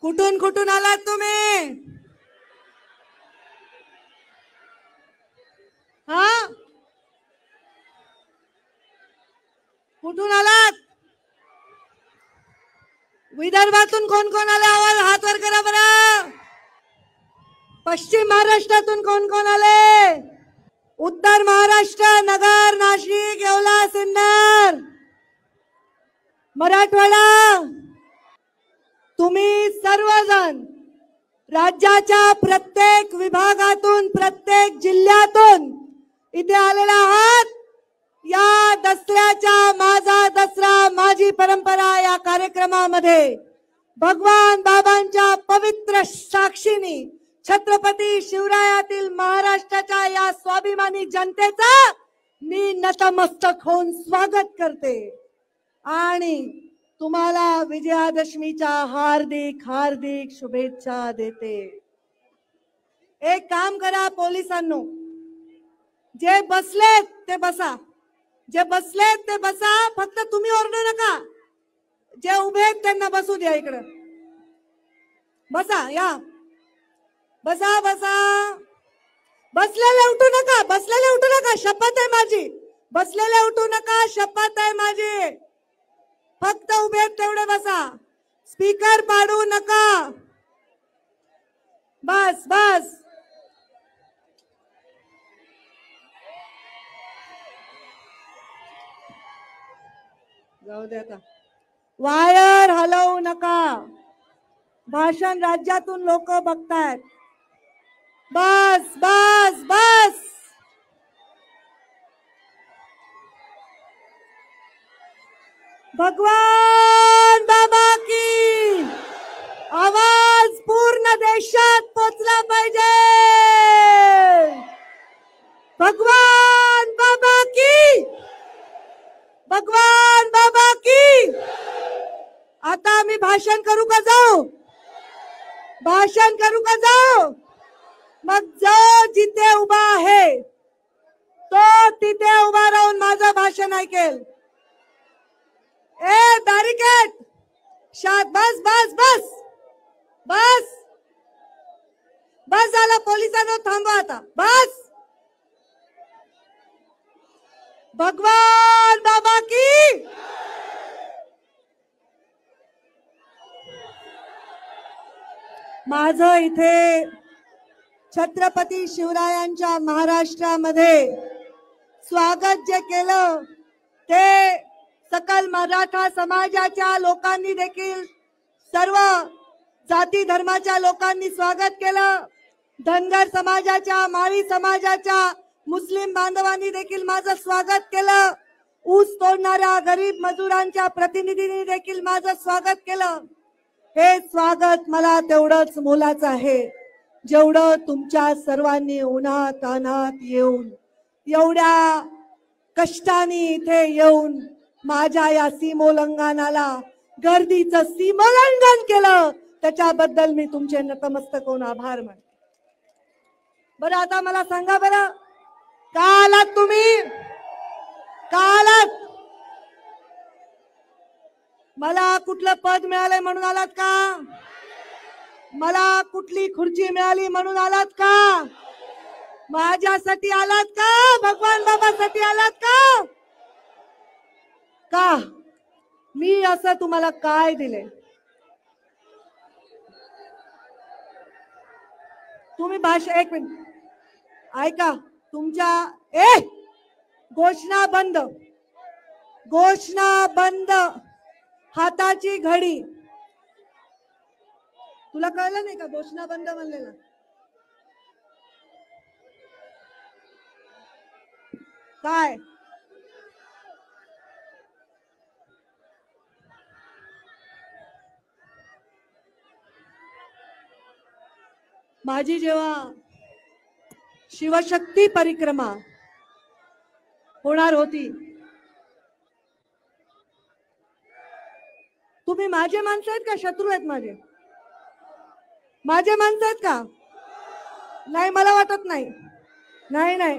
कुठून कुठून आलात तुम्ही? हा, कुठून आलात? विदर्भातून कोण कोण आले? आवाज हात वर करा बरं. पश्चिम महाराष्ट्रातून कोण कोण आले? उत्तर महाराष्ट्र, नगर, नाशिक, येवला, सिन्नर, मराठवाडा, तुम्ही सर्वजण राज्याच्या प्रत्येक विभागातून, प्रत्येक जिल्ह्यातून इथे आलेला आहात. या दसऱ्याच्या माझा दसरा माझी परंपरा या कार्यक्रमामध्ये भगवान बाबांच्या पवित्र साक्षीने छत्रपती शिवरायातील महाराष्ट्राच्या या स्वाभिमानी जनतेचा मी नतमस्तक होऊन स्वागत करते आणि तुम्हाला विजयादशमीच्या हार्दिक हार्दिक शुभेच्छा देते. एक काम करा पोलिसांनो, जे बसलेत ते बसा, जे बसलेत ते बसा, फक्त तुम्ही ओरडू नका. जे उभे आहेत त्यांना बसू द्या. इकडं बसा, या बसा बसा. बसलेले उठू नका, बसलेले उठू नका, शपथ आहे माझी. बसलेले उठू नका, शपथ आहे माझी. फक्त उभे आहेत तेवढे बसा. स्पीकर पाडू नका. बस बस. जाऊ दे आता. वायर हलवू नका. भाषण राज्यातून लोक बघतायत. बस बस बस. भगवान बाबा की आवाज पूर्ण देशात पोचला पाहिजे. भगवान बाबा की, भगवान बाबा की. आता मी भाषण करू का जाऊ? भाषण करू का जाऊ? मग जो जिथे उभा आहे तो तिथे उभा राहून माझं भाषण ऐकेल. ए बॅरिकेड, बस बस बस बस बस झालं. पोलिसांनो थांबवा आता. बस. भगवान बाबा की. माझं इथे छत्रपती शिवरायांच्या महाराष्ट्रामध्ये स्वागत जे केलं ते सकल मराठा समाजाच्या लोकांनी देखील, सर्व जाती धर्माच्या लोकांनी स्वागत केलं. धनगर समाजाच्या, माळी समाजाच्या, मुस्लिम बांधवांनी देखील माझं स्वागत केलं. ऊस तोडणाऱ्या गरीब मजुरांच्या प्रतिनिधींनी देखील माझं स्वागत केलं. हे स्वागत मला तेवढंच मोलाचं आहे जेवढं तुमच्या सर्वांनी उन्हात तान्हात येऊन, एवढ्या कष्टाने इथे येऊन माझ्या या सीमोल्लंघनाला, गर्दीचं सीमोल्लंघन केलं, त्याच्याबद्दल मी तुमचे नतमस्तक होऊन आभार मानते. बरं आता मला सांगा बरं, का आलात तुम्ही? का आलात? मला कुठलं पद मिळालंय म्हणून आलात का? मला कुठली खुर्ची मिळाली म्हणून आलात का? माझ्यासाठी आलात का? भगवान बाबासाठी आलात का? का मी असं तुम्हाला काय दिले? तुम्ही भाषा, एक मिनिट ऐका. तुमच्या घोषणा बंद, घोषणा बंद. हाताची घडी. तुला कळलं नाही का घोषणा बंद म्हणलेलं? काय माझी जेव्हा शिवशक्ती परिक्रमा होणार होती, तुम्ही माझे माणसं आहेत का शत्रू आहेत? माझे माझे माणसं आहेत का? नाही, मला वाटत नाही. नाही नाही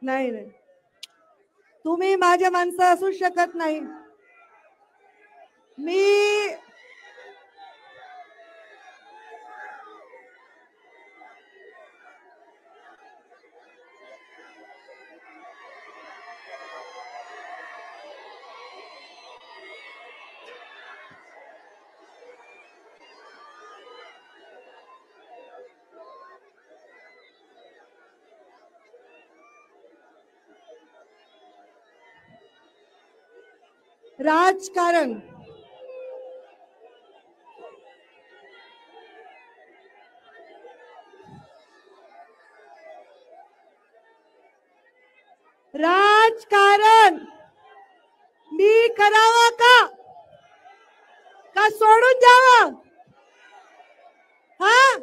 नाही नाही, तुम्ही माझे माणसं असू शकत नाही. मी राजकारण राजकारण मी करावं का सोडून द्यावं? हा,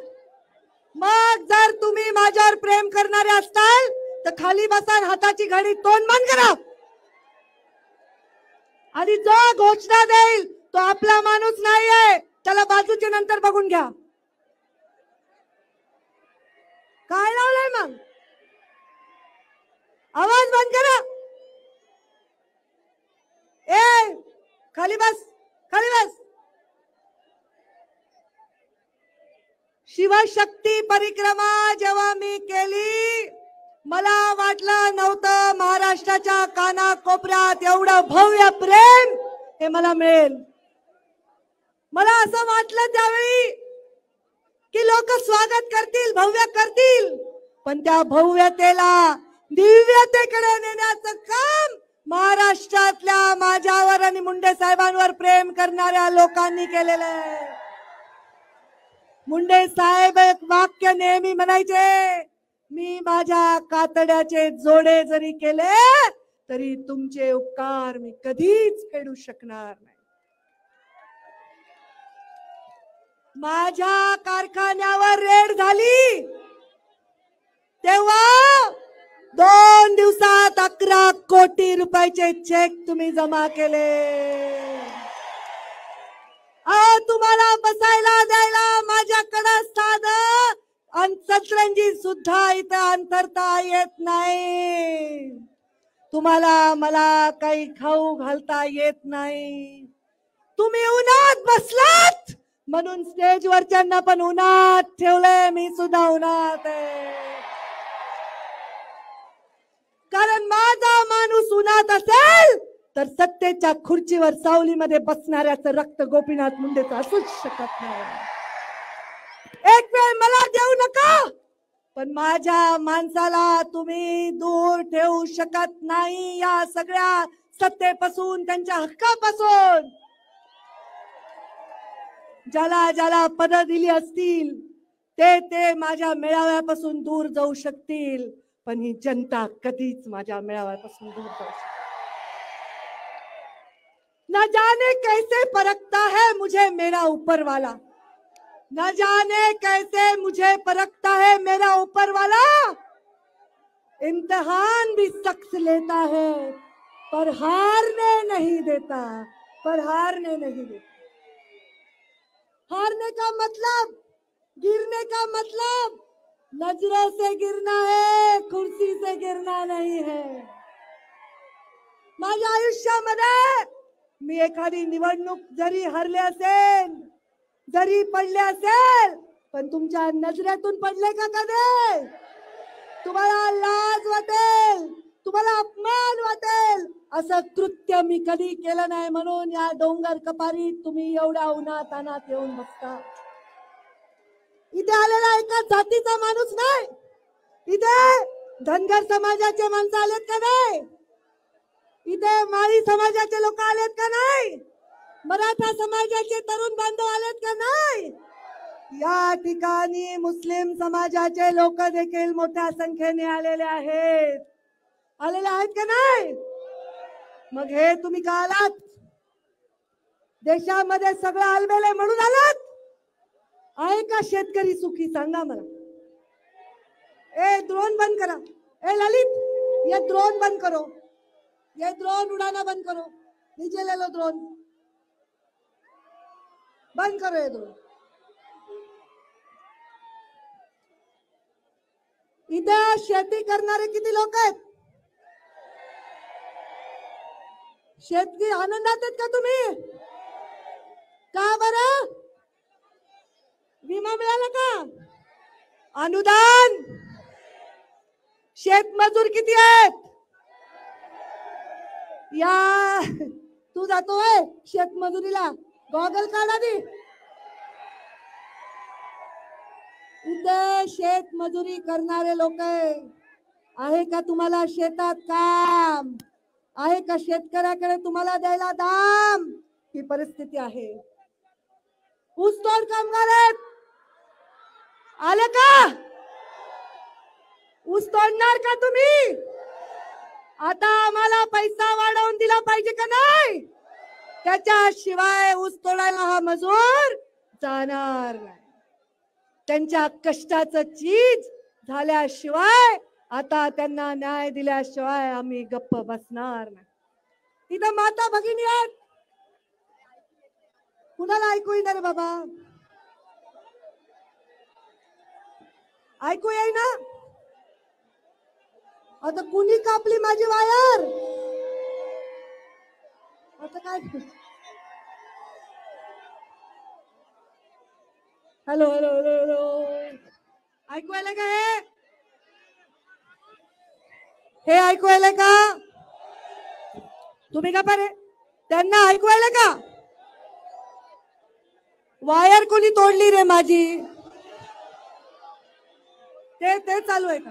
मग जर तुम्ही माझ्यावर प्रेम करणारे असताल तर खाली बसा, हाताची घडी तोंड बंद करा आणि जो घोषणा देईल तो आपला माणूस नाहीये, त्याला बाजूचे नंतर बघून घ्या. काय लावलंय मग? आवाज बंद करा. ए खाली बस, खाली बस. शिवशक्ती परिक्रमा जेव्हा मी केली, मला वाटलं नव्हतं महाराष्ट्राच्या कानाकोपऱ्यात एवढं भव्य प्रेम हे मला मिळेल. मला असं वाटलं त्यावेळी की लोक स्वागत करतील, भव्य करतील, पण त्या भव्यतेला दिव्यतेकडे नेण्याचं काम महाराष्ट्रातल्या माझ्यावर आणि मुंडे साहेबांवर प्रेम करणाऱ्या लोकांनी केलेलं आहे. मुंडे साहेब एक वाक्य नेहमी म्हणायचे, मी माझ्या कातड्याचे जोडे जरी केले तरी तुमचे उपकार मी कधीच फेडू शकणार नाही. माझ्या कारखान्यावर रेड झाली तेव्हा 2 दिवसात 11 कोटी रुपयाचे चेक तुम्ही जमा केले. तुम्हाला बसायला द्यायला माझ्याकडे साधं सतरंजी सुद्धा इथं अंतरता येत नाही. तुम्हाला मला काही खाऊ घालता येत नाही. तुम्ही उन्हात बसलात म्हणून स्टेजवरच्यांना पण उन्हात ठेवलंय, मी सुद्धा उन्हात आहे. कारण माझा माणूस उन्हात असेल तर सत्तेच्या खुर्चीवर सावलीमध्ये बसणाऱ्याचं रक्त गोपीनाथ मुंडेचं असूच शकत नाही. एक वेळ मला देऊ नका, पण माझ्या माणसाला तुम्ही दूर ठेवू शकत नाही या सगळ्या सत्तेपासून, त्यांच्या हक्कापासून. ज्याला ज्याला पद दिली असतील ते माझ्या मेळाव्यापासून दूर जाऊ शकतील, पण ही जनता कधीच माझ्या मेळाव्यापासून दूर जाऊ शकत. न जाने कैसे परखता है मुझे मेरा ऊपर वाला, न जाने कैसे मुझे परखता है मेरा ऊपर वाला. इम्तिहान भी सख्त लेता है पर हारने नहीं देता, पर हारने नहीं देता. हारने का मतलब, गिरने का मतलब नजरों से गिरना है, कुर्सी से गिरना नहीं है. माझ्या आयुष्यामध्ये मी एखादी निवडणूक जरी हरले असेल, जरी पडले असेल, पण तुमच्या नजरेतून पडले का कधी? तुम्हाला लाज वाटेल, तुम्हाला अपमान वाटेल असं कृत्य मी कधी केलं नाही, म्हणून या डोंगर कपारीत तुम्ही एवढ्या उन्हात अनात येऊन बसता. इथे आलेला एका जातीचा माणूस नाही, इथे धनगर समाजाचे माणसं आलेत का नाही? इथे माळी समाजाचे लोक आलेत का नाही? मराठा समाजाचे तरुण बांधव आलेत का नाही? या ठिकाणी मुस्लिम समाजाचे लोक देखील मोठ्या संख्येने आलेले आहेत. आलेले आहेत का नाही? मग हे तुम्ही का आलात? देशामध्ये सगळं आलबेल म्हणून आलात? आहे का शेतकरी सुखी? सांगा मला. ए ड्रोन बंद करा. ए ललित, ये ड्रोन बंद करो, ये ड्रोन उड़ाना बंद करो. नीचे ले लो ड्रोन, बंद करो ये ड्रोन. इथे शेती करणारे किती लोक आहेत? शेतकरी आनंदात आहेत का तुम्ही? का बरं? विमा मिळाला का? अनुदान? शेतमजूर किती आहेत? या तू जातोय शेतमजुरीला? गॉगल काढ आधी. इथे शेतमजुरी करणारे लोक आहे का? तुम्हाला शेतात काम आहे का शेतकऱ्याकडे तुम्हाला द्यायला दाम? ही परिस्थिती आहे. ऊसतोड कामगार आहेत, आले का? ऊस तोडणार का तुम्ही? आता आम्हाला पैसा वाढवून दिला पाहिजे का नाही? त्याच्याशिवाय ऊस तोडायला हा मजूर जाणार नाही. त्यांच्या कष्टाचं चीज झाल्याशिवाय, आता त्यांना न्याय दिल्याशिवाय आम्ही गप्प बसणार नाही. तिथं माता भगिनी आहेत, कुणाला ऐकू येणार रे बाबा? ऐकू येई ना? आता कुणी कापली माझी वायर? आता काय? हॅलो हॅलो हॅलो हॅलो, ऐकू आलं का? हे ऐकू आलं का? तुम्ही का पारे? त्यांना ऐकू आलं का? वायर कोणी तोडली रे माझी? ते चालू आहे का?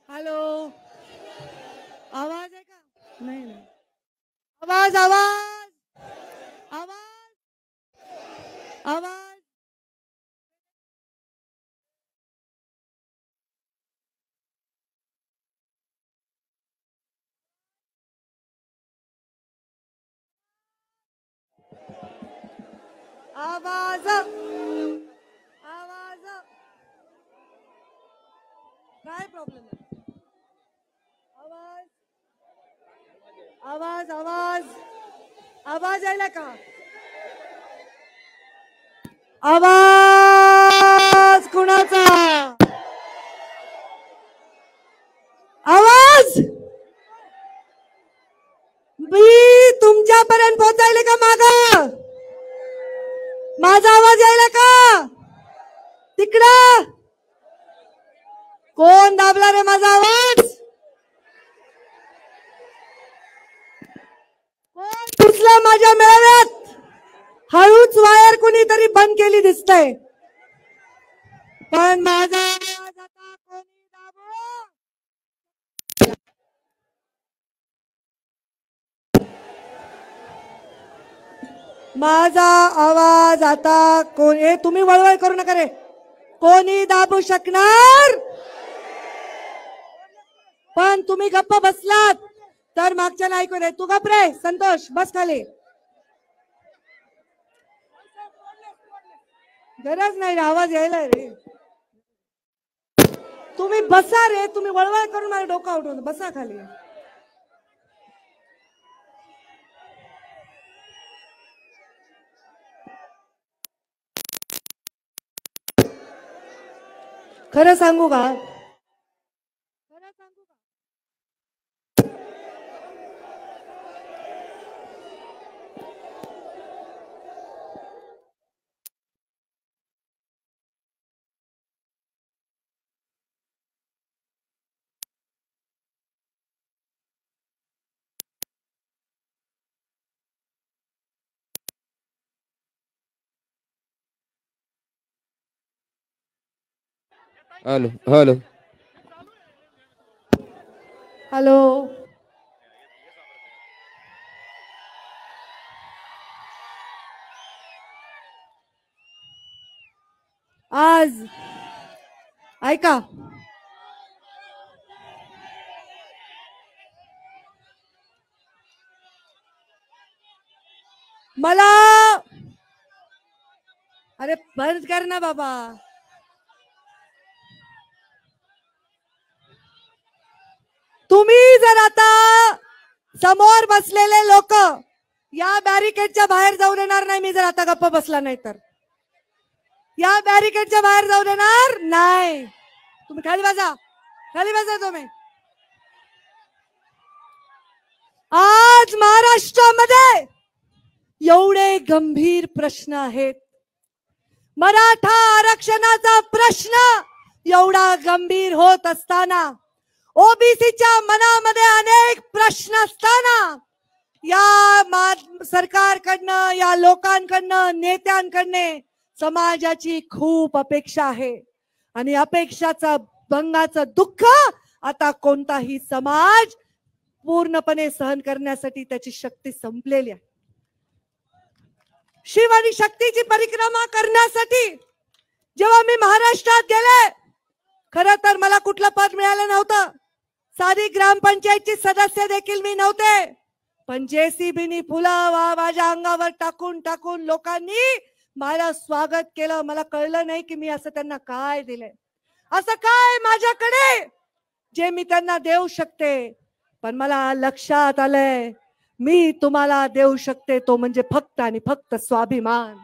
हॅलो, आवाज आहे का? नाही नाही, आवाज आवाज आवाज आवाज. आवाज आवाज, काय प्रॉब्लेम आहे? आवाज आवाज आवाज आवाज यायला का? आवाज कुणाचा? आवाज मी तुमच्यापर्यंत पोहोचायले का? माझा आवाज यायला का? तिकडं कोण दाबला रे माझा आवाज? कोण घुसला माझ्या मेळाव्यात? हळूच वायर कुणीतरी बंद केली दिसतंय, पण माझा आवाज आता कोणी दाबू? माझा आवाज आता कोण? हे तुम्ही वळवळ करू नका रे, कोणी दाबू शकणार? पण तुम्ही गप्प बसलात तर मागच्याला ऐकू दे. तू गप रे संतोष, बस खाली. गरज नाही रे, आवाज यायला रे. तुम्ही बसा रे, तुम्ही वळवळ करून मला डोकं उठवून बसा खाली. खरं सांगू का? खरं सांगू का? हॅलो हॅलो हॅलो, आज ऐका, मला अरे बंद कर ना बाबा. तुम्ही जर आता समोर बसलेले लोक या बॅरिकेडच्या बाहेर जाऊ देणार नाही, मी जर आता गप्प बसला नाही तर. या बॅरिकेडच्या बाहेर जाऊ देणार नाही. तुम्ही खाली बसा, खाली बसा तुम्ही. आज महाराष्ट्रामध्ये एवढे गंभीर प्रश्न आहेत. मराठा आरक्षणाचा प्रश्न एवढा गंभीर होत असताना, ओबीसीच्या मनामध्ये अनेक प्रश्न असताना, या सरकारकडनं, या लोकांकडनं, नेत्यांकडनं समाजाची खूप अपेक्षा आहे. आणि अपेक्षाचा भंगाचं दुःख आता कोणताही समाज पूर्णपणे सहन करण्यासाठी त्याची शक्ती संपलेली आहे. शिव आणि शक्तीची परिक्रमा करण्यासाठी जेव्हा मी महाराष्ट्रात गेले, खरं तर मला कुठलं पद मिळालं नव्हतं. साधी ग्रामपंचायतची सदस्य देखील मी नव्हते. पण जेसीबीनी फुलं माझ्या अंगावर टाकून टाकून लोकांनी मला स्वागत केलं. मला कळलं नाही की मी असं त्यांना काय दिलंय, असं काय माझ्याकडे जे मी त्यांना देऊ शकते. पण मला लक्षात आलंय, मी तुम्हाला देऊ शकते तो म्हणजे फक्त आणि फक्त स्वाभिमान.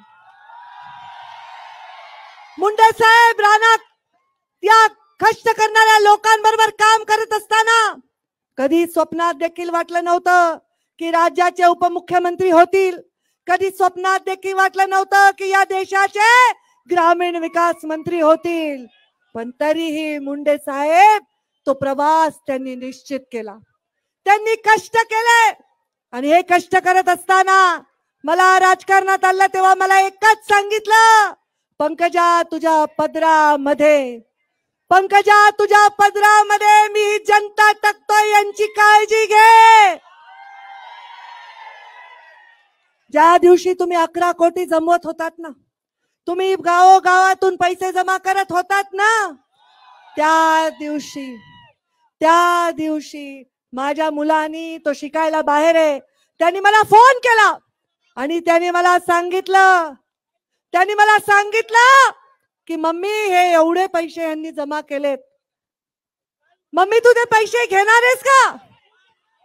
मुंडे साहेब रानात या कष्ट करणाऱ्या लोकांबरोबर काम करत असताना कधी स्वप्नात देखील वाटलं नव्हतं की राज्याचे उपमुख्यमंत्री होतील. कधी स्वप्नात देखील वाटलं नव्हतं की या देशाचे ग्रामीण विकास मंत्री होतील. पण तरीही मुंडे साहेब तो प्रवास त्यांनी निश्चित केला. त्यांनी कष्ट केले. आणि हे कष्ट करत असताना मला राजकारणात आलं तेव्हा मला एकच सांगितलं, पंकजा तुझ्या पदरामध्ये, पंकजा तुझ्या पदरामध्ये मी जनता टाकतोय, यांची काळजी घे. ज्या दिवशी तुम्ही 11 कोटी जमवत होतात ना, तुम्ही गावोगावातून पैसे जमा करत होतात ना, त्या दिवशी माझ्या मुलांनी, तो शिकायला बाहेर आहे, त्यांनी मला फोन केला आणि त्यांनी मला सांगितलं की मम्मी हे एवढे पैसे यांनी जमा केलेत, मम्मी तू ते पैसे घेणार आहेस का?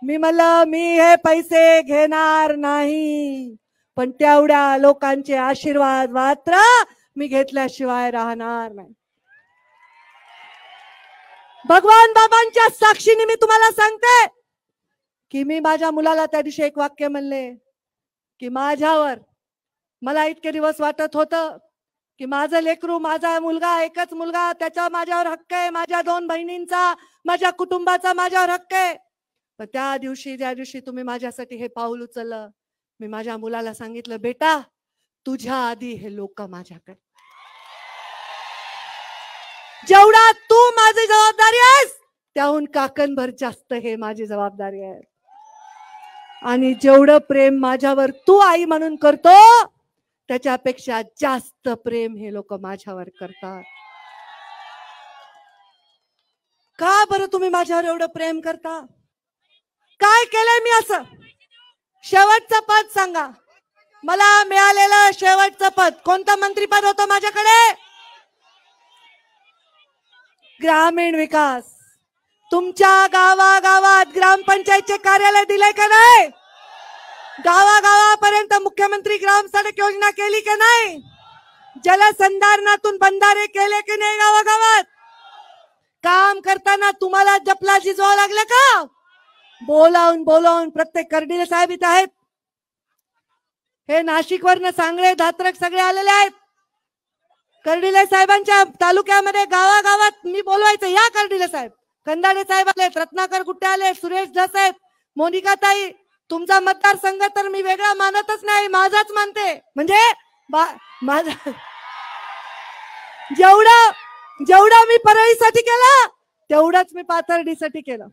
मी म्हणलं मी हे पैसे घेणार नाही, पण तेवढ्या लोकांचे आशीर्वाद मात्र मी घेतल्याशिवाय राहणार नाही. भगवान बाबांच्या साक्षीने मी तुम्हाला सांगते की मी माझ्या मुलाला त्या दिवशी एक वाक्य म्हणले की मला इतके दिवस वाटत होतं की माझं लेकरू, माझा मुलगा, एकच मुलगा, त्याचा माझ्यावर हक्क आहे, माझ्या 2 बहिणींचा, माझ्या कुटुंबाचा माझ्यावर हक्क आहे. पण ज्या दिवशी तुम्ही माझ्यासाठी हे पाऊल उचललं, मी माझ्या मुलाला सांगितलं, बेटा तुझ्या आधी हे लोक माझ्याकडे, जेवढा तू माझी जबाबदारी आहेस त्याहून काकणभर जास्त हे माझी जबाबदारी आहे. आणि जेवढं प्रेम माझ्यावर तू आई म्हणून करतो त्याच्यापेक्षा जास्त प्रेम हे लोक माझ्यावर करतात. का बरं तुम्ही माझ्यावर एवढं प्रेम करता? काय केलंय मी असं? शेवटचं पद सांगा मला, मिळालेलं शेवटचं पद कोणतं मंत्रीपद होतं माझ्याकडे? ग्रामीण विकास. तुमच्या गावागावात ग्रामपंचायतचे कार्यालय दिले का नाही? गावागावापर्यंत मुख्यमंत्री ग्राम सडक योजना केली की नाही? जलसंधारणातून बंधारे केले की नाही? गावागावात काम करताना तुम्हाला जपला झिजवावं लागलं का? बोलावून प्रत्येक कर्डिले साहेब इथे आहेत, हे नाशिकवरनं सांगळे धात्रक सगळे आलेले आहेत. कर्डिले साहेबांच्या तालुक्यामध्ये गावागावात मी बोलवायचं, या कर्डिले साहेब, कंदाडे साहेब आलेत, रत्नाकर गुट्टे आले, सुरेश धस आहेत, मोनिका ताई. तुमचा मतदारसंघ तर मी वेगळा मानतच नाही, माझाच मानते. म्हणजे माझा जेवढं मी परळीसाठी केलं तेवढंच मी पाथर्डीसाठी केलं.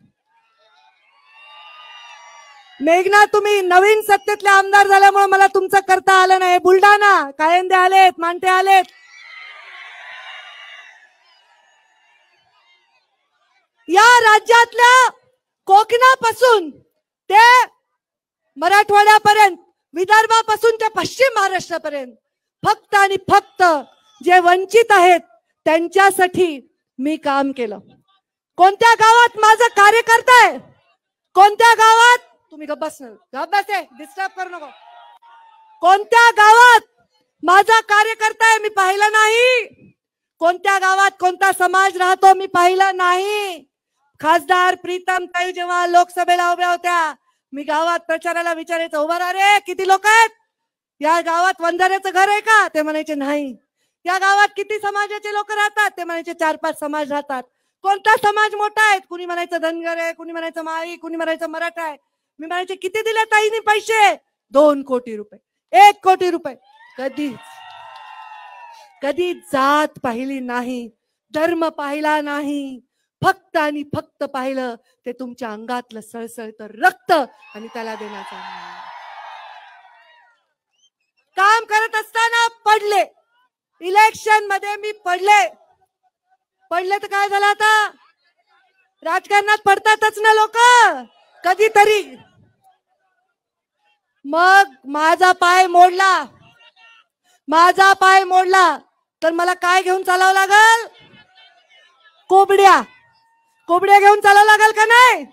मेघना तुम्ही नवीन सत्तेतले आमदार झाल्यामुळे मला तुमचं करता आलं नाही. बुलढाणा कायंदे आलेत, मांटे आलेत. या राज्यातल्या कोकणापासून ते मराठवाड्यापर्यंत, विदर्भापासून ते पश्चिम महाराष्ट्रापर्यंत फक्त आणि फक्त जे वंचित आहेत त्यांच्यासाठी मी काम केलं. कोणत्या गावात माझा कार्यकर्ता आहे, कोणत्या गावात, तुम्ही गप्प बसे, डिस्टर्ब करू नको, कोणत्या गावात माझा कार्यकर्ता आहे मी पाहिलं नाही. कोणत्या गावात कोणता समाज राहतो मी पाहिलं नाही. खासदार प्रीतम ताई जेव्हा लोकसभेला उभ्या होत्या, मी गावात प्रचाराला विचारायचं, उभा राहा रे, किती लोक आहेत या गावात, वंजाऱ्याचं घर आहे का? ते म्हणायचे नाही. या गावात किती समाजाचे लोक राहतात? ते म्हणायचे 4-5 समाज राहतात. कोणता समाज मोठा आहे? कुणी म्हणायचं धनगर आहे, कुणी म्हणायचं माळी, कुणी म्हणायचं मराठा आहे. मी म्हणायचे किती दिले ताईनी पैसे? 2 कोटी रुपये, 1 कोटी रुपये. कधी जात पाहिली नाही, धर्म पाहिला नाही, फक्त आणि फक्त पाहिलं ते तुमच्या अंगातलं सळसळतं रक्त आणि त्याला देण्याचा. काम करत असताना पडले, इलेक्शन मध्ये मी पडले तर काय झालं? आता राजकारणात पडतातच ना लोक कधीतरी. मग माझा पाय मोडला तर मला काय घेऊन चालावं लागल? कोबड्या घेऊन चालावं लागल का नाही?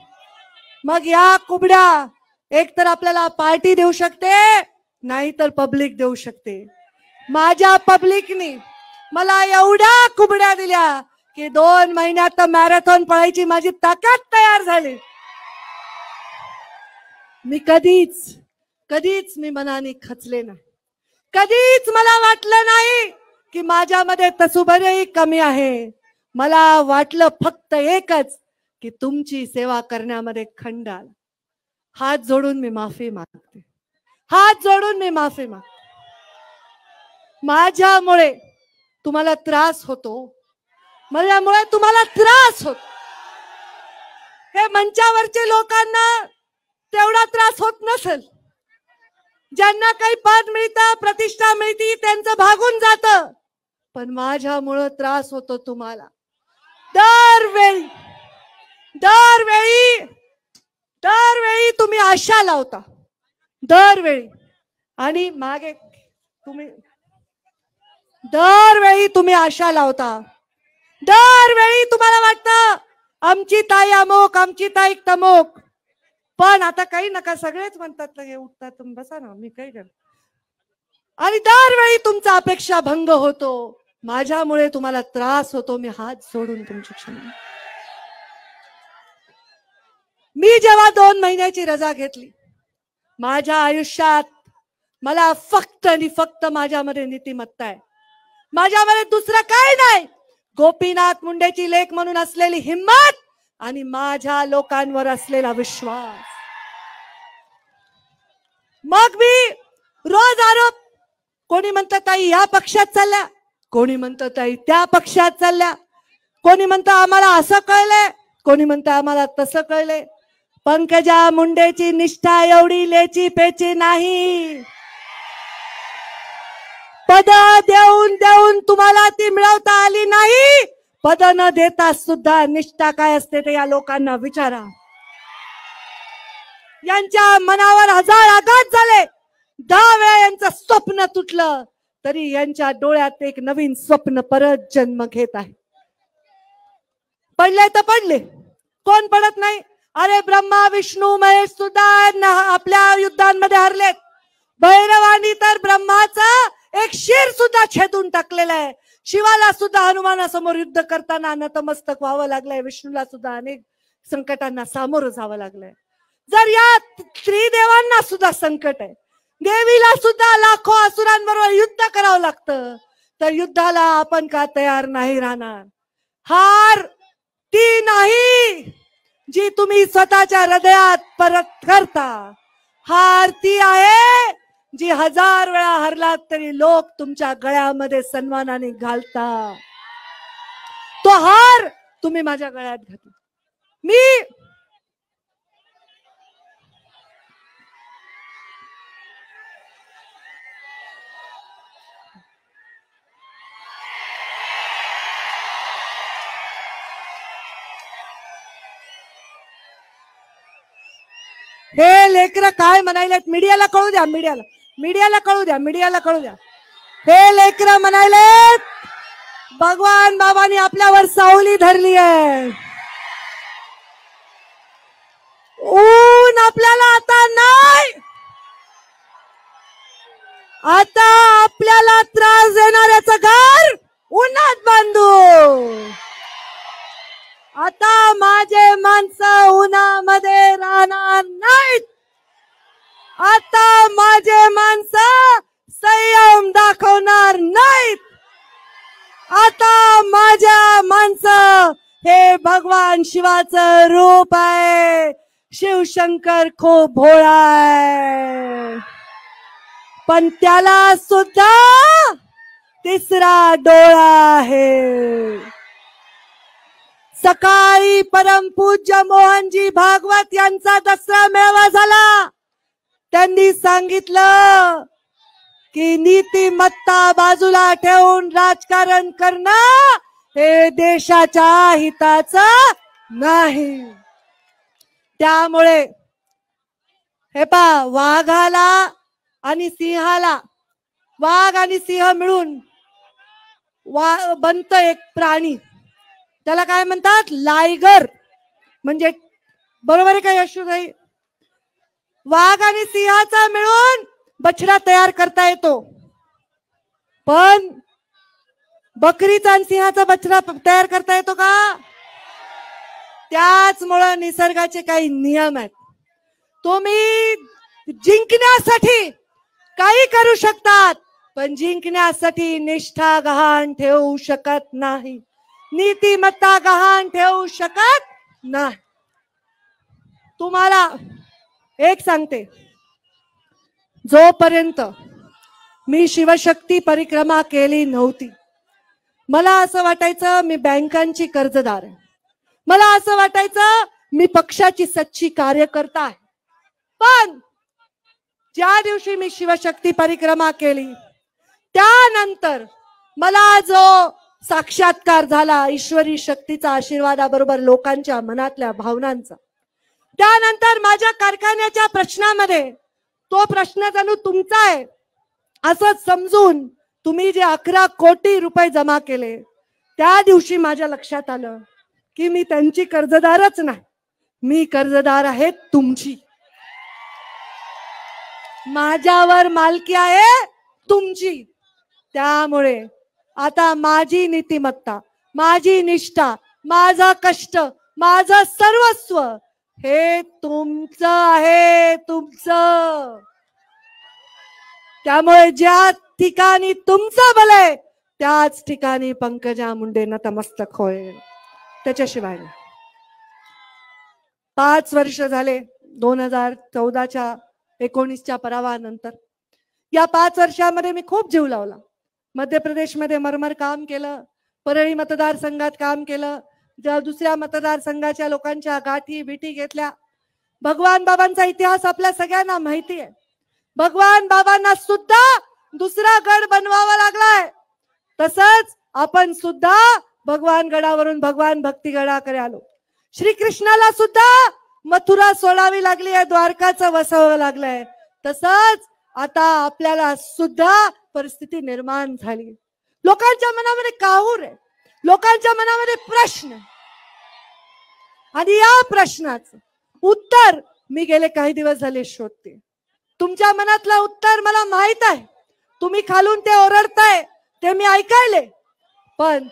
मग या कोबड्या एक तर आपल्याला पार्टी देऊ शकते, नाही तर पब्लिक देऊ शकते. माझ्या पब्लिकनी मला एवढ्या कुबड्या दिल्या की 2 महिन्यात मॅरेथॉन पळायची माझी ताकद तयार झाली. मी कधीच मी मनाने खचले नाही. कधीच मला वाटलं नाही की माझ्यामध्ये तसुबरही कमी आहे. मला वाटलं फक्त एकच की तुमची सेवा करण्यामध्ये खंड आला. हात जोडून मी माफी मागते. माझ्यामुळे तुम्हाला त्रास होतो. हे मंचावरचे लोकांना तेवढा त्रास होत नसेल. ज्यांना काही पद मिळतं, प्रतिष्ठा मिळती, त्यांचं भागून जातं. पण माझ्यामुळे त्रास होतो तुम्हाला. दरवेळी तुम्ही आशा लावता, दरवेळी आशा लावता. दरवेळी तुम्हाला वाटतं आमची ताई अमुक, आमची ताई तमुक. पण आता काही नका, सगळेच म्हणतात हे उठतात, तुम्ही बसा ना, मी काही कर. आणि दरवेळी तुमचा अपेक्षा भंग होतो. माझ्यामुळे तुम्हाला त्रास होतो. मी हात जोडून तुमची क्षमा. मी जेव्हा 2 महिन्याची रजा घेतली, माझ्या आयुष्यात मला फक्त आणि फक्त माझ्यामध्ये नीतिमत्ता आहे. माझ्यामध्ये दुसरं काही नाही. गोपीनाथ मुंडेची लेक म्हणून असलेली हिम्मत आणि माझ्या लोकांवर असलेला विश्वास. मग मी रोज आरोप, कोणी म्हणतं ताई या पक्षात चालल्या, कोणी म्हणतं ताई त्या पक्षात चालल्या, कोणी म्हणतं आम्हाला असं कळलंय, कोणी म्हणतं आम्हाला तसं कळलंय. पंकजा मुंडेची निष्ठा एवढी लेची पेची नाही. पद देऊन तुम्हाला ती मिळवता आली नाही. पद न देता सुद्धा निष्ठा काय असते ते या लोकांना विचारा. यांच्या मनावर 1000 आघात झाले, 10 वेळा यांचं स्वप्न तुटलं, तरी यांच्या डोळ्यात एक नवीन स्वप्न परत जन्म घेत आहे. पडले तर पडले, कोण पडत नाही? अरे ब्रह्मा विष्णू महेश सुद्धा आपल्या युद्धांमध्ये हरलेत. भैरवानी तर ब्रह्माचं एक शिर सुद्धा छेदून टाकलेलं आहे. शिवाला सुद्धा हनुमानासमोर युद्ध करताना नतमस्तक व्हावं लागलंय. विष्णूला सुद्धा अनेक संकटांना सामोरं जावं लागलंय. जर या त्रिदेवांना सुद्धा संकट आहे, देवीला सुद्धा लाखो असुरांबरोबर युद्ध करावं लागतं, तर युद्धाला आपण का तयार नाही राहणार? हार ती नाही जी तुम्ही स्वतःच्या हृदयात परत करता. हार ती आहे जी 1000 वेळा हरलात तरी लोक तुमच्या गळ्यामध्ये सन्मानाने घालता. तो हार तुम्ही माझ्या गळ्यात घातला. मी हे लेकरं काय म्हणायलेत, मीडियाला कळू द्या, मीडियाला कळू द्या. हे लेकरं म्हणायलेत भगवान बाबांनी आपल्यावर सावली धरली आहे. ऊन आपल्याला आता नाही, आता आपल्याला त्रास देणाऱ्याचं घर उन्हात बांधू. आता माझे माणसं उन्हामध्ये राहणार नाहीत. आता माझे माणसं संयम दाखवणार नाहीत. आता माझ्या माणसं हे भगवान शिवाचं रूप आहे. शिवशंकर खूप भोळा आहे, पण त्याला सुद्धा तिसरा डोळा आहे. सकाळी परमपूज्य मोहनजी भागवत यांचा दसरा मेळावा झाला. त्यांनी सांगितलं की नीतिमत्ता बाजूला ठेवून राजकारण करणं हे देशाच्या हिताचं नाही. त्यामुळे हे पहा, वाघाला आणि सिंहाला, वाघ आणि सिंह मिळून बनतं एक प्राणी, त्याला काय म्हणतात, लायगर. म्हणजे बरोबर आहे का यशोदाई? वाघ आणि सिंहाचा मिळून बछडा तयार करता येतो, पण बकरीचा आणि सिंहाचा बछडा तयार करता येतो का? त्याचमुळे निसर्गाचे काही नियम आहेत. तुम्ही जिंकण्यासाठी काही करू शकतात, पण जिंकण्यासाठी निष्ठा गहाण ठेवू शकत नाही, नीतिमत्ता गहाण ठेवू शकत नाही. तुम्हाला एक सांगते, जोपर्यंत मी शिवशक्ती परिक्रमा केली नव्हती, मला असं वाटायचं मी बँकांची कर्जदार आहे. मला असं वाटायचं मी पक्षाची सच्ची कार्यकर्ता आहे. पण ज्या दिवशी मी शिवशक्ती परिक्रमा केली त्यानंतर मला जो साक्षात्कार झाला ईश्वरी शक्तीचा आशीर्वादाबरोबर लोकांच्या मनातल्या भावनांचा, त्यानंतर माझ्या कारखान्याच्या प्रश्नामध्ये तो प्रश्न जणू तुमचा आहे असं समजून तुम्ही जे 11 कोटी रुपये जमा केले, त्या दिवशी माझ्या लक्षात आलं की मी त्यांची कर्जदारच नाही, मी कर्जदार आहे तुमची. माझ्यावर मालकी आहे तुमची. त्यामुळे आता माझी नीतिमत्ता, माझी निष्ठा, माझा कष्ट, माझं सर्वस्व हे तुमचं आहे, तुमचं. त्यामुळे ज्या ठिकाणी तुमचं बल आहे त्याच ठिकाणी पंकजा मुंडे नतमस्तक होईल, त्याच्याशिवाय. 5 वर्ष झाले 2014च्या 19च्या पराभवानंतर. या 5 वर्षामध्ये मी खूप जीव लावला. मध्य प्रदेशमध्ये मरमर काम केलं, परळी मतदारसंघात काम केलं, दुसऱ्या मतदारसंघाच्या लोकांच्या गाठी बिठी घेतल्या. भगवान बाबांचा इतिहास आपल्या सगळ्यांना माहिती आहे. भगवान बाबांना सुद्धा दुसरा गड बनवावा लागलाय, तसंच आपण सुद्धा भगवान गडावरून भगवान भक्ती गडाकडे आलो. श्रीकृष्णाला सुद्धा मथुरा सोडावी लागली आहे, द्वारकाचं वसावं लागलंय. तसंच आता आपल्याला सुद्धा परिस्थिती निर्माण झाली. लोकांच्या मनामध्ये काहूर आहे, लोकांच्या मनामध्ये प्रश्न, आणि या प्रश्नाचं उत्तर मी गेले काही दिवस झाले शोधते. तुमच्या मनातलं उत्तर मला माहित आहे. तुम्ही खालून ते ओरडताय ते मी ऐकायले, पण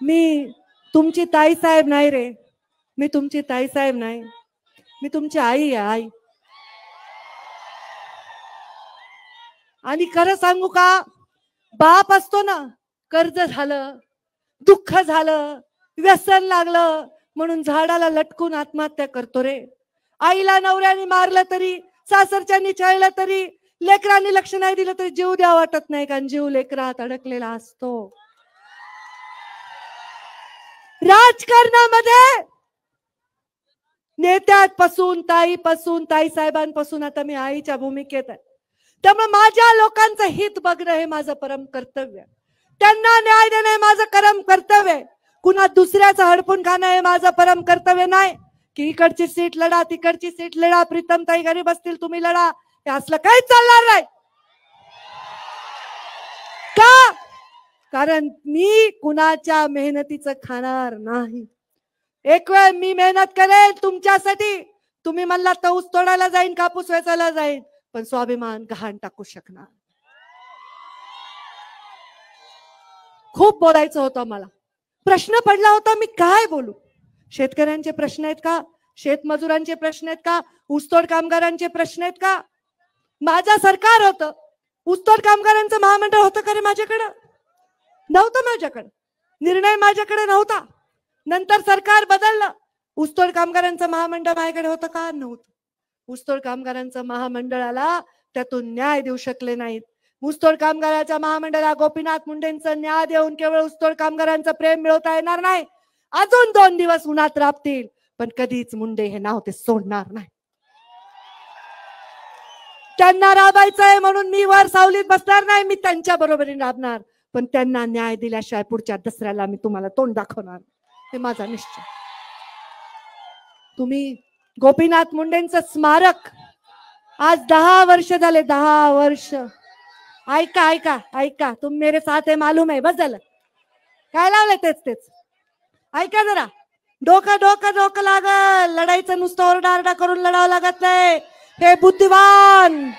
मी तुमची ताई साहेब नाही रे. मी तुमची ताई साहेब नाही, मी तुमची आई आहे, आई. आणि खरं सांगू का, बाप असतो ना, कर्ज झालं, दुःख झालं, व्यसन लागलं म्हणून झाडाला लटकून आत्महत्या करतो रे. आईला नवऱ्याने मारलं तरी, सासरच्यांनी छळलं तरी, लेकरांनी लक्ष नाही दिलं तरी जीव द्या वाटत नाही, कारण जीव लेकरात अडकलेला असतो. राजकारणामध्ये नेत्यापासून, ताई साहेबांपासून आता मी आईच्या भूमिकेत आहे. त्यामुळे माझ्या लोकांचं हित बघणं हे माझं परम कर्तव्य. त्यांना न्याय देणं हे माझं परम कर्तव्य आहे. कुणा दुसऱ्याचं हडपून खाणं हे माझं परम कर्तव्य नाही. की इकडची सीट लढा, तिकडची सीट लढा, प्रीतम ताई घरी बसतील तुम्ही लढा, हे असलं काहीच चालणार नाही. का? कारण मी कुणाच्या मेहनतीचं खाणार नाही. एक वेळ मी मेहनत करेन तुमच्यासाठी. तुम्ही म्हणला तर ऊस तोडायला जाईन, कापूस वेचायला जाईन, पण स्वाभिमान गहाण टाकू शकणार. खूप बोलायचं होतं मला, प्रश्न पडला होता मी काय बोलू. शेतकऱ्यांचे प्रश्न आहेत का? शेतमजुरांचे प्रश्न आहेत का? ऊसतोड कामगारांचे प्रश्न आहेत का? माझं सरकार होतं, ऊसतोड कामगारांचं महामंडळ होतं का रे माझ्याकडं? नव्हतं माझ्याकडं, निर्णय माझ्याकडे नव्हता. नंतर सरकार बदललं, ऊसतोड कामगारांचं महामंडळ माझ्याकडे होतं का? नव्हतं. ऊसतोड कामगारांचं महामंडळाला त्यातून न्याय देऊ शकले नाहीत. ऊसतोड कामगाराच्या महामंडळाला गोपीनाथ मुंडेंचं न्याय देऊन केवळ ऊसतोड कामगारांचं प्रेम मिळवता येणार नाही. अजून 2 दिवस उन्हात राबतील, पण कधीच मुंडे हे नाव ते सोडणार नाही. त्यांना राबायचंय म्हणून मी वर सावलीत बसणार नाही, मी त्यांच्या बरोबरीने राबणार. पण त्यांना न्याय दिल्याशिवाय पुढच्या दसऱ्याला मी तुम्हाला तोंड दाखवणार, हे माझा निश्चय. तुम्ही गोपीनाथ मुंडेंचं स्मारक आज 10 वर्ष झाले, 10 वर्ष. ऐका ऐका ऐका, तुम मेरे साथ है मालूम है, बस झालं. काय लावलंय तेच तेच. ऐका जरा, डोकं डोकं डोकं लागल, लढाईचं नुसतं ओरडाआरडा करून लढावं लागत नाही. हे बुद्धिवान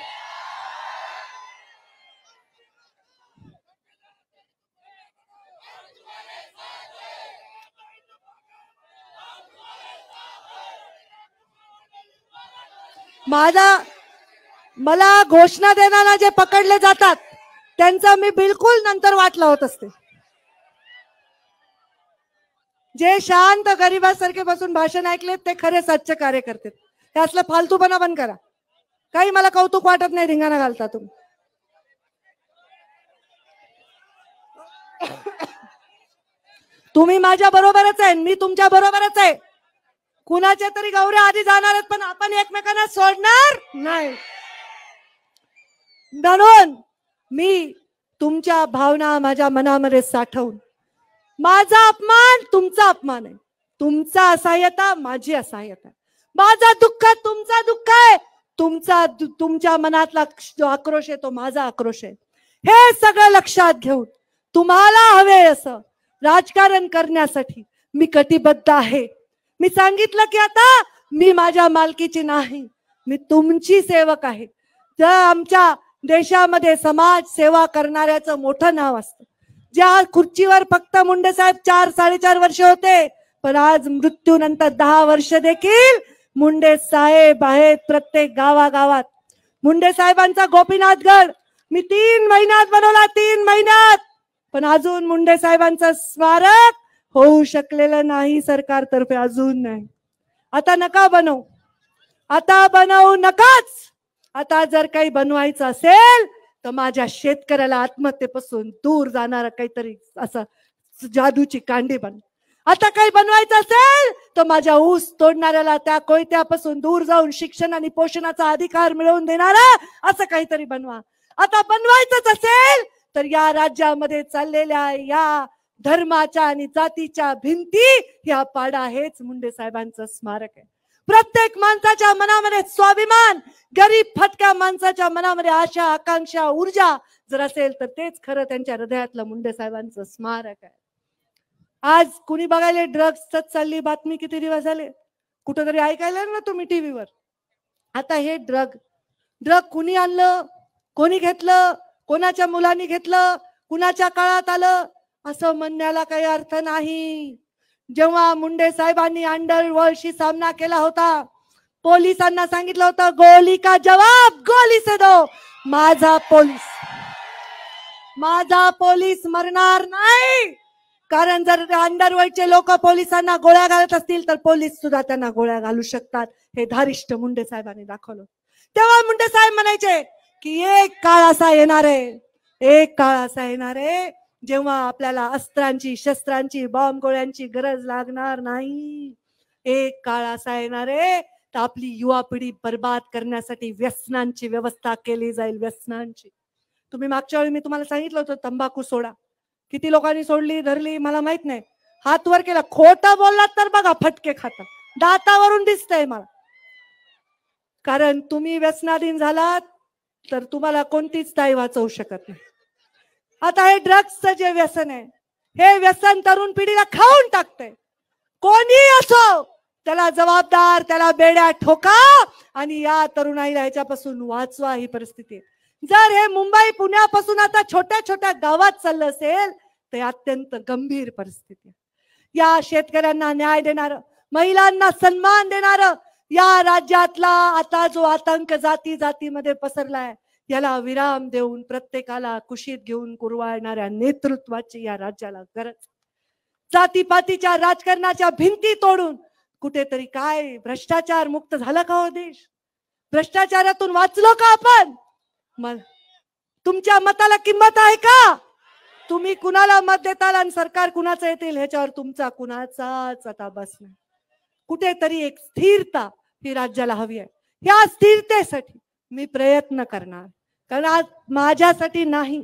मला घोषणा देणारा जे पकडले जातात त्यांचं मी बिलकुल नंतर वाट लावत असते. जे शांत गरीबासारखे बसून भाषण ऐकलेत ते खरे सच्चे कार्य करतात. ते असलं फालतूपणा बंद करा. काही मला कौतुक वाटत नाही, धिंगाणा घालता तुम्ही. तुम्ही माझ्या बरोबरच आहे, मी तुमच्या बरोबरच आहे. कुणाच्या तरी गौऱ्या आधी जाणार आहेत, पण आपण एकमेकांना सोडणार नाही. म्हणून मी तुमच्या भावना माझ्या मनामध्ये साठवून, माझा अपमान तुमचा अपमान आहे, तुमचा असहाय्यता माझी असहाय्यता, माझा दुःख तुमचा दुःख आहे, तुमच्या मनातला जो आक्रोश आहे तो माझा आक्रोश आहे. हे सगळं लक्षात घेऊन तुम्हाला हवे असं राजकारण करण्यासाठी मी कटिबद्ध आहे. मी सांगितलं की आता मी माझ्या मालकीची नाही, मी तुमची सेवक आहे. जर आमच्या देशामध्ये समाज सेवा करणाऱ्याचं मोठं नाव असतं. ज्या खुर्चीवर फक्त मुंडे साहेब 4-4.5 वर्ष होते, पण आज मृत्यूनंतर 10 वर्ष देखील मुंडे साहेब आहेत प्रत्येक गावागावात. मुंडे साहेबांचा गोपीनाथगड मी 3 महिन्यात बनवला, 3 महिन्यात. पण अजून मुंडे साहेबांचं स्मारक होऊ शकलेलं नाही सरकारतर्फे, अजून नाही. आता नका बनवू, आता बनवू नकाच. आता जर काही बनवायचं असेल तर माझ्या शेतकऱ्याला आत्महत्येपासून दूर जाणारा काहीतरी असं जादूची कांडी बन. आता काही बनवायचं असेल तर माझ्या ऊस तोडणाऱ्याला त्या कोयत्यापासून दूर जाऊन शिक्षण आणि पोषणाचा अधिकार मिळवून देणारा असं काहीतरी बनवा. आता बनवायचंच असेल तर या राज्यामध्ये चाललेल्या या धर्माच्या आणि जातीच्या भिंती या पाडा, हेच मुंडे साहेबांचं स्मारक आहे. प्रत्येक माणसाच्या मनामध्ये स्वाभिमान, गरीब फटक्या माणसाच्या मनामध्ये आशा, आकांक्षा, ऊर्जा जर असेल तर तेच खरं त्यांच्या हृदयातलं मुंडे साहेबांचं स्मारक आहे. आज कुणी बघायला ड्रग्सच चालली बातमी, किती दिवस झाले कुठेतरी ऐकायला ना तुम्ही टीव्हीवर. आता हे ड्रग कुणी आणलं, कोणी घेतलं, कोणाच्या मुलांनी घेतलं, कुणाच्या काळात आलं असं म्हणण्याला काही अर्थ नाही. जेव्हा मुंडे साहेबांनी अंडरवर्ल्डशी सामना केला होता, पोलिसांना सांगितलं होतं गोली का जवाब गोली से दो. माझा पोलीस मरणार नाही. कारण जर अंडरवर्ल्डचे लोक पोलिसांना गोळ्या घालत असतील तर पोलीस सुद्धा त्यांना गोळ्या घालू शकतात. हे धारिष्ट मुंडे साहेबांनी दाखवलं. तेव्हा मुंडे साहेब म्हणायचे की एक काळ असा येणार आहे, एक काळ असा येणार आहे जेव्हा आपल्याला अस्त्रांची, शस्त्रांची, बॉम्ब गोळ्यांची गरज लागणार नाही. एक काळ असा येणार आहे तर आपली युवा पिढी बर्बाद करण्यासाठी व्यसनांची व्यवस्था केली जाईल, व्यसनांची. तुम्ही मागच्या वेळी मी तुम्हाला सांगितलं होतं तंबाखू सोडा. किती लोकांनी सोडली, धरली मला माहित नाही. हात वर केला. खोटं बोललात तर बघा फटके खाता, दातावरून दिसतंय मला. कारण तुम्ही व्यसनाधीन झालात तर तुम्हाला कोणतीच ताई वाचवू शकत नाही. आता हे ड्रग्सचं जे व्यसन आहे, हे व्यसन तरुण पिढीला खाऊन टाकतंय. कोणी असो त्याला जबाबदार, त्याला बेड्या ठोका आणि या तरुणाईला ह्याच्यापासून वाचवा, ही परिस्थिती आहे. जर हे मुंबई पुण्यापासून आता छोट्या छोट्या गावात चाललं असेल तर अत्यंत गंभीर परिस्थिती आहे. या शेतकऱ्यांना न्याय देणार महिलांना सन्मान देणारं या राज्यातला आता जो आतंक जाती जातीमध्ये पसरलाय याला विराम देऊन प्रत्येकाला कुशीत घेऊन कुरवाळणाऱ्या नेतृत्वाची या राज्याला गरज. जातीपातीच्या राजकारणाच्या भिंती तोडून कुठेतरी काय भ्रष्टाचार मुक्त झाला का हो देश? भ्रष्टाचारातून वाचलो का आपण? तुमच्या मताला किंमत आहे का? तुम्ही कुणाला मत देताल आणि सरकार कुणाचं येतील ह्याच्यावर तुमचा कुणाचाच आता बस नाही. कुठेतरी एक स्थिरता ही राज्याला हवी आहे. ह्या स्थिरतेसाठी मी प्रयत्न करणार. कारण आज माझ्यासाठी नाही,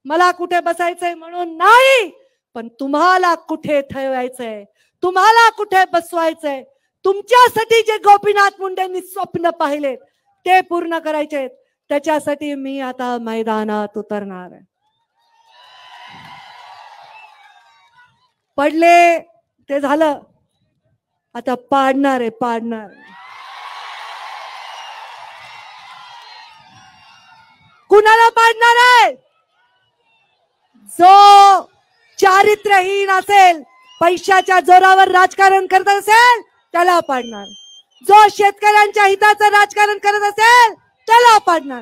मला कुठे बसायचंय म्हणून नाही, पण तुम्हाला कुठे ठेवायचंय, तुम्हाला कुठे बसवायचंय, तुमच्यासाठी जे गोपीनाथ मुंडेंनी स्वप्न पाहिले ते पूर्ण करायचे, त्याच्यासाठी मी आता मैदानात उतरणार आहे. पडले ते झालं, आता पाडणार आहे, पाडणार. कुणाला पाडणार आहे? जो चारित्र्यहीन असेल, पैशाच्या जोरावर राजकारण करत असेल त्याला पाडणार. जो शेतकऱ्यांच्या हिताचं राजकारण करत असेल त्याला पाडणार.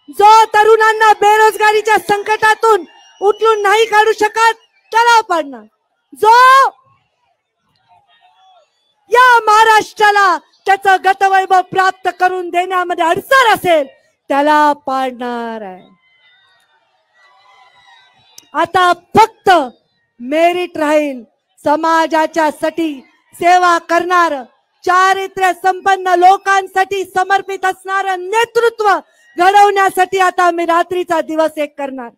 जो तरुणांना बेरोजगारीच्या संकटातून उचलून नाही काढू शकत त्याला पाडणार. जो या महाराष्ट्राला त्याचं गतवैभव प्राप्त करून देण्यामध्ये अडचण असेल त्याला पाडणार आहे. आता फक्त मेरिट राहील. समाजाच्या साठी सेवा करणार, चारित्र्य संपन्न लोकांसाठी समर्पित असणारं नेतृत्व घडवण्यासाठी आता मी रात्रीचा दिवस एक करणार.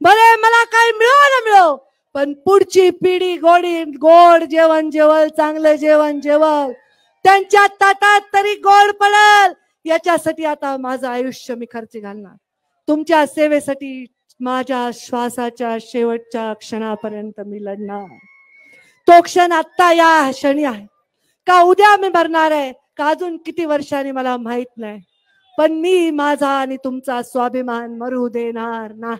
भले मला काय मिळो ना मिळो, पण पुढची पिढी गोड जेवण जेवल, चांगलं जेवण जेवल, त्यांच्या ताटात तरी गोड पडेल याच्यासाठी आता माझं आयुष्य मी खर्च घालणार. तुमच्या सेवेसाठी माझ्या श्वासाच्या शेवटच्या क्षणापर्यंत मी लढणार. तो क्षण आता या क्षणी आहे का उद्या मी मरणार आहे का अजून किती वर्षांनी मला माहित नाही, पण मी माझा आणि तुमचा स्वाभिमान मरू देणार नाही.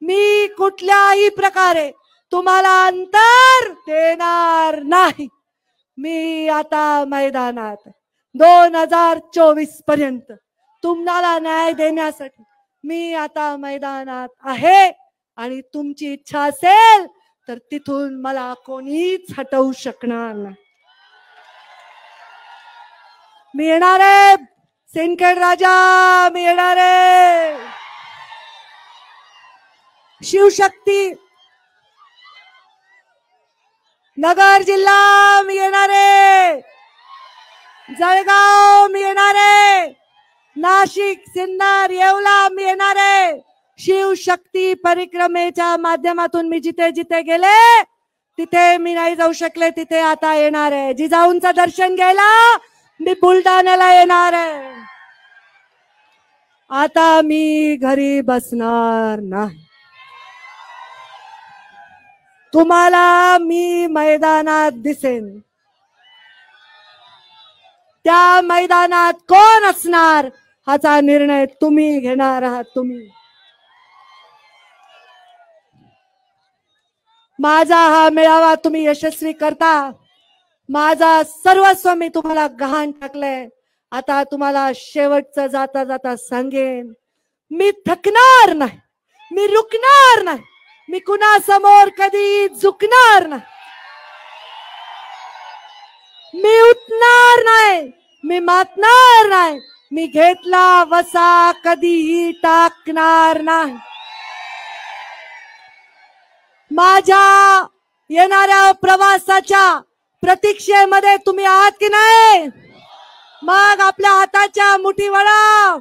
मी कुठल्याही प्रकारे तुम्हाला अंतर देणार नाही. मी आता मैदानात 2024 पर्यंत तुम्हाला न्याय देण्यासाठी मी आता मैदानात आहे. आणि तुमची इच्छा असेल तर तिथून मला कोणीच हटवू शकणार नाही. मी येणार आहे सिंदखेड राजा, मी येणार आहे. शिवशक्ती नगर जिल्हा मी येणार आहे. जळगाव मी येणार आहे. नाशिक, सिन्नर, येवला मी येणार आहे. शिवशक्ती परिक्रमेच्या माध्यमातून मी जिथे जिथे गेले तिथे मी नाही जाऊ शकले तिथे आता येणार आहे. जिजाऊंचं दर्शन घ्यायला मी बुलढाण्याला येणार आहे. आता मी घरी बसणार नाही. तुम्हाला मी मैदानात दिसेन. त्या मैदानात कोण असणार हाचा निर्णय तुम्ही घेणार आहात. तुम्ही माझा हा मेळावा तुम्ही यशस्वी करता. माझा सर्वस्व मी तुम्हाला गहाण टाकलंय. आता तुम्हाला शेवटचं जाता जाता सांगेन, मी थकणार नाही, मी रुकणार नाही, मी कुणासमोर कधी झुकणार नाही, मी उठणार नाही, मी मातणार नाही, मी घेतला वसा कधीही टाकणार नाही. माझ्या येणाऱ्या प्रवासाच्या प्रतीक्षेमध्ये तुम्ही आहात की नाही? मग आपल्या हाताच्या मुठी वळा.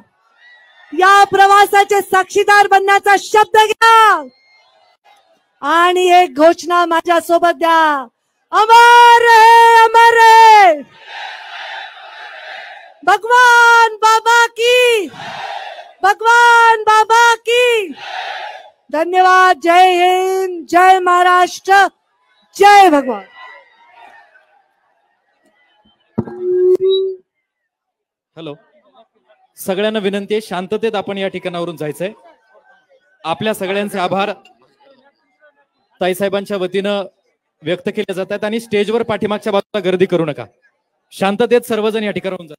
या प्रवासाचे साक्षीदार बनण्याचा शब्द घ्या आणि एक घोषणा माझ्या सोबत द्या. अमर है, अमर है. भगवान बाबा की, भगवान बाबा की. धन्यवाद. जय हिंद, जय महाराष्ट्र, जय भगवान. हॅलो, सगळ्यांना विनंती आहे, शांततेत आपण या ठिकाणावरून जायचंय. आपल्या सगळ्यांचे आभार. ताईसाहेबांच्या वतीनं व्यक्त केल्या जात आहेत आणि स्टेजवर पाठीमागच्या बाजूला गर्दी करू नका. शांततेत सर्वजण या ठिकाणी जा.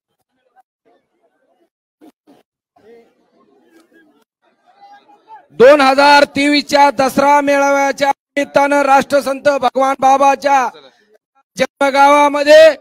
2023च्या दसरा मेळाव्याच्या निमित्तानं राष्ट्रसंत भगवान बाबाच्या जन्मगावामध्ये